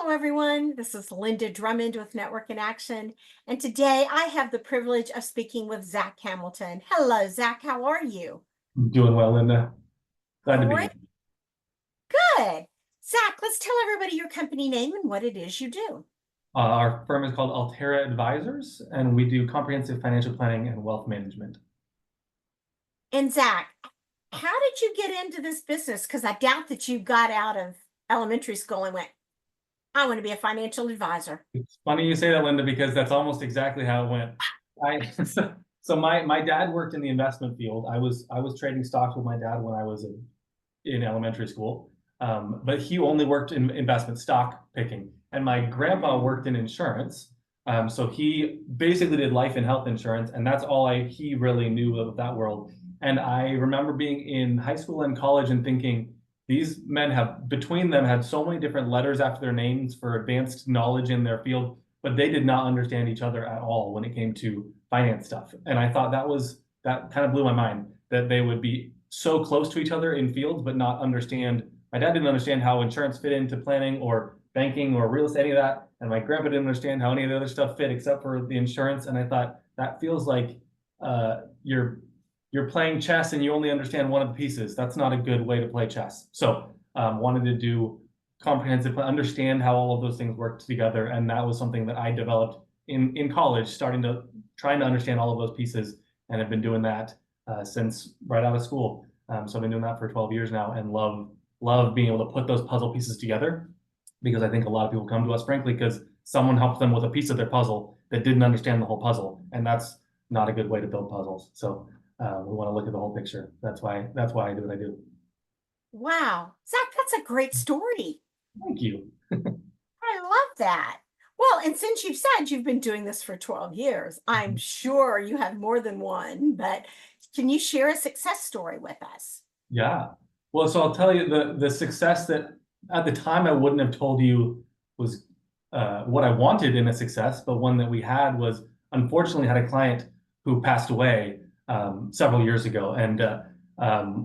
Hello, everyone. This is Linda Drummond with Network in Action. And today I have the privilege of speaking with Zach Hamilton. Hello, Zach. How are you? I'm doing well, Linda. Glad to be Great. here. Good. Zach, let's tell everybody your company name and what it is you do. Our firm is called Altera Advisors, and we do comprehensive financial planning and wealth management. And Zach, how did you get into this business? Because I doubt that you got out of elementary school and went, I want to be a financial advisor. It's funny you say that, Linda, because that's almost exactly how it went. So my dad worked in the investment field. I was trading stocks with my dad when I was in elementary school, but he only worked in investment stock picking, and my grandpa worked in insurance. So he basically did life and health insurance, and that's all he really knew of that world. And I remember being in high school and college and thinking, these men have between them had so many different letters after their names for advanced knowledge in their field, but they did not understand each other at all when it came to finance stuff. And I thought that kind of blew my mind that they would be so close to each other in fields, but not understand. My dad didn't understand how insurance fit into planning or banking or real estate, any of that. And my grandpa didn't understand how any of the other stuff fit except for the insurance. And I thought that feels like you're playing chess and you only understand one of the pieces. That's not a good way to play chess. So wanted to do comprehensive, understand how all of those things work together. And that was something that I developed in college, trying to understand all of those pieces, and have been doing that since right out of school. So I've been doing that for 12 years now, and love being able to put those puzzle pieces together, because I think a lot of people come to us, frankly, because someone helped them with a piece of their puzzle that didn't understand the whole puzzle, and that's not a good way to build puzzles. So we want to look at the whole picture. That's why I do what I do. Wow. Zach, that's a great story. Thank you. I love that. Well, and since you've said you've been doing this for 12 years, I'm sure you have more than one, but can you share a success story with us? Yeah. Well, so I'll tell you the success that at the time I wouldn't have told you was what I wanted in a success, but one that we had was, unfortunately, had a client who passed away several years ago. And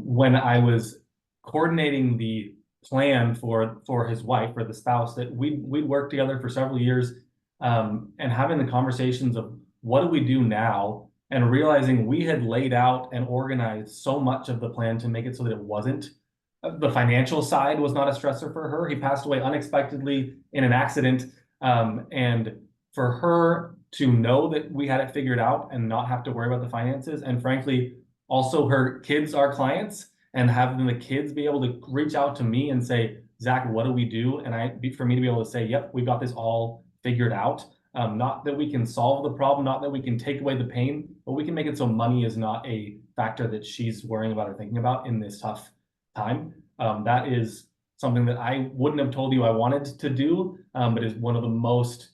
when I was coordinating the plan for his wife, or the spouse, that we'd worked together for several years, and having the conversations of what do we do now, and realizing we had laid out and organized so much of the plan to make it so that it wasn't, the financial side was not a stressor for her. He passed away unexpectedly in an accident, and for her to know that we had it figured out and not have to worry about the finances, and frankly, also her kids are clients, and having the kids be able to reach out to me and say, Zach, what do we do? And for me to be able to say, yep, we got this all figured out. Not that we can solve the problem, not that we can take away the pain, but we can make it so money is not a factor that she's worrying about or thinking about in this tough time. That is something that I wouldn't have told you I wanted to do, but is one of the most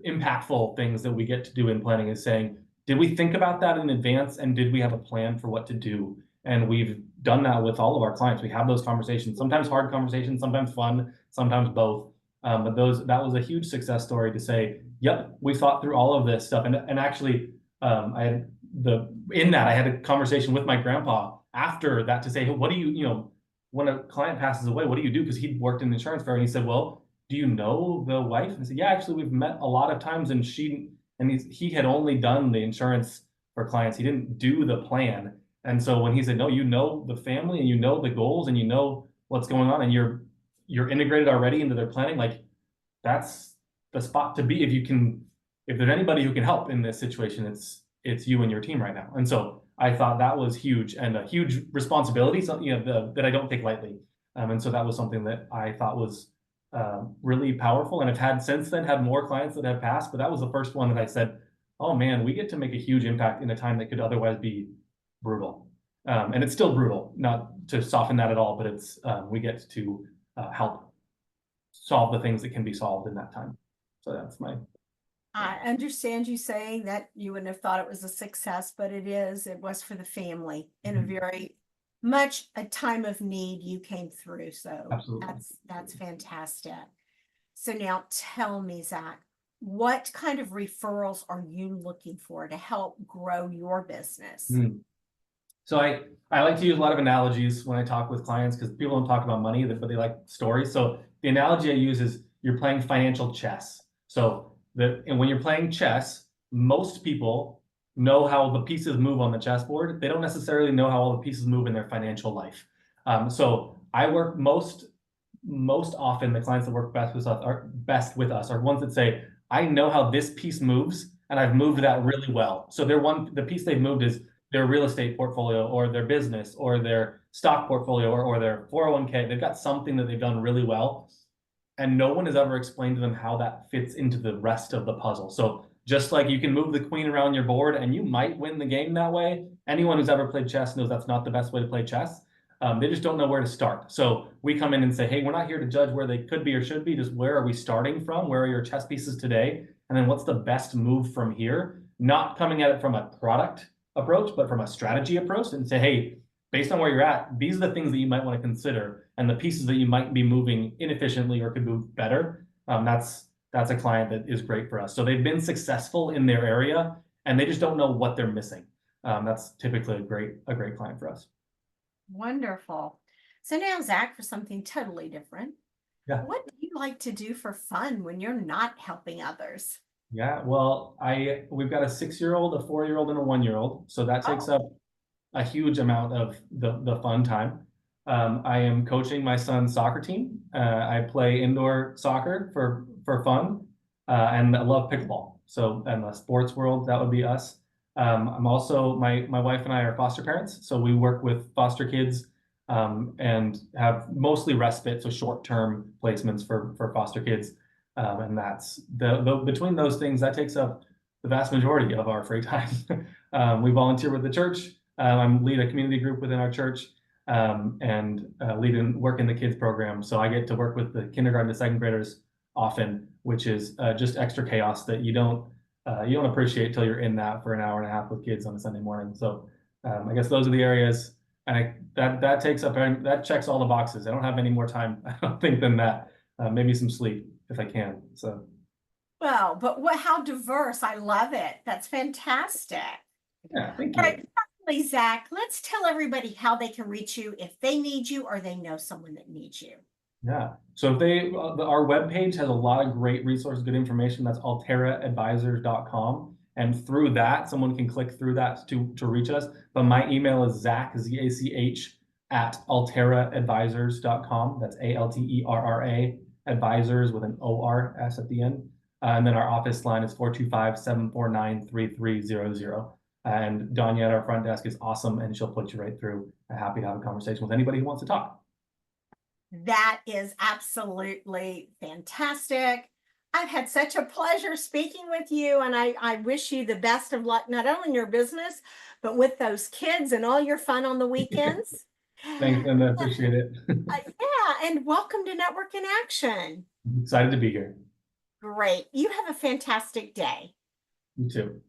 impactful things that we get to do in planning, is saying, did we think about that in advance, and did we have a plan for what to do? And we've done that with all of our clients. We have those conversations, sometimes hard conversations, sometimes fun, sometimes both. But that was a huge success story to say, yep, we thought through all of this stuff. And actually, I had a conversation with my grandpa after that to say, hey, what do you, when a client passes away, what do you do? Because he'd worked in the insurance firm, and he said, well, do you know the wife? And I said, yeah, actually, we've met a lot of times, and he had only done the insurance for clients. He didn't do the plan. And so when he said, no, you know the family, and you know the goals, and you know what's going on, and you're integrated already into their planning, like, that's the spot to be. If there's anybody who can help in this situation, it's you and your team right now. And so I thought that was huge, and a huge responsibility, so, that I don't take lightly. And so that was something that I thought was really powerful, and I've had since then had more clients that have passed, but that was the first one that I said, oh man, we get to make a huge impact in a time that could otherwise be brutal. And it's still brutal, not to soften that at all, but it's we get to help solve the things that can be solved in that time. So that's my. I understand you saying that you wouldn't have thought it was a success, but it was for the family in a very much a time of need you came through. So Absolutely. that's fantastic. So now tell me, Zach, what kind of referrals are you looking for to help grow your business? So I like to use a lot of analogies when I talk with clients because people don't talk about money, but they like stories. So the analogy I use is you're playing financial chess. So and when you're playing chess, most people know how the pieces move on the chessboard. They don't necessarily know how all the pieces move in their financial life. So I work most often the clients that work best with us are ones that say, I know how this piece moves and I've moved that really well. So the piece they've moved is their real estate portfolio or their business or their stock portfolio or their 401k. They've got something that they've done really well. And no one has ever explained to them how that fits into the rest of the puzzle. So just like you can move the queen around your board and you might win the game that way, anyone who's ever played chess knows that's not the best way to play chess. They just don't know where to start. So we come in and say, hey, we're not here to judge where they could be or should be, just where are we starting from? Where are your chess pieces today? And then what's the best move from here? Not coming at it from a product approach, but from a strategy approach and say, hey, based on where you're at, these are the things that you might want to consider and the pieces that you might be moving inefficiently or could move better. That's a client that is great for us. So they've been successful in their area and they just don't know what they're missing. That's typically a great client for us. Wonderful. So now, Zach, for something totally different. Yeah. What do you like to do for fun when you're not helping others? Yeah, well, we've got a 6-year-old, a 4-year-old, and a 1-year-old. So that takes up a huge amount of the fun time. I am coaching my son's soccer team. I play indoor soccer for fun, and I love pickleball. So in the sports world, that would be us. I'm also my wife and I are foster parents, so we work with foster kids and have mostly respite, so short-term placements for foster kids. And that's between those things that takes up the vast majority of our free time. We volunteer with the church. I'm lead a community group within our church and work in the kids program. So I get to work with the kindergarten to second graders often, which is just extra chaos that you don't appreciate till you're in that for an hour and a half with kids on a Sunday morning. So I guess those are the areas, and that takes up, that checks all the boxes. I don't have any more time, I don't think, than that. Maybe some sleep if I can. So. Well, but how diverse. I love it. That's fantastic. Yeah, thank All you. right, finally, Zach, let's tell everybody how they can reach you if they need you or they know someone that needs you. Yeah. So if our webpage has a lot of great resources, good information. That's alteraadvisors.com. And through that, someone can click through that to reach us. But my email is Zach, Z-A-C-H, at alteraadvisors.com. That's A-L-T-E-R-R-A, advisors with an O-R-S at the end. And then our office line is 425-749-3300. And Danya at our front desk is awesome, and she'll put you right through. I'm happy to have a conversation with anybody who wants to talk. That is absolutely fantastic. I've had such a pleasure speaking with you, and I wish you the best of luck, not only in your business, but with those kids and all your fun on the weekends. Thanks, and I appreciate it. Yeah, and welcome to Network in Action. I'm excited to be here. Great. You have a fantastic day. You too.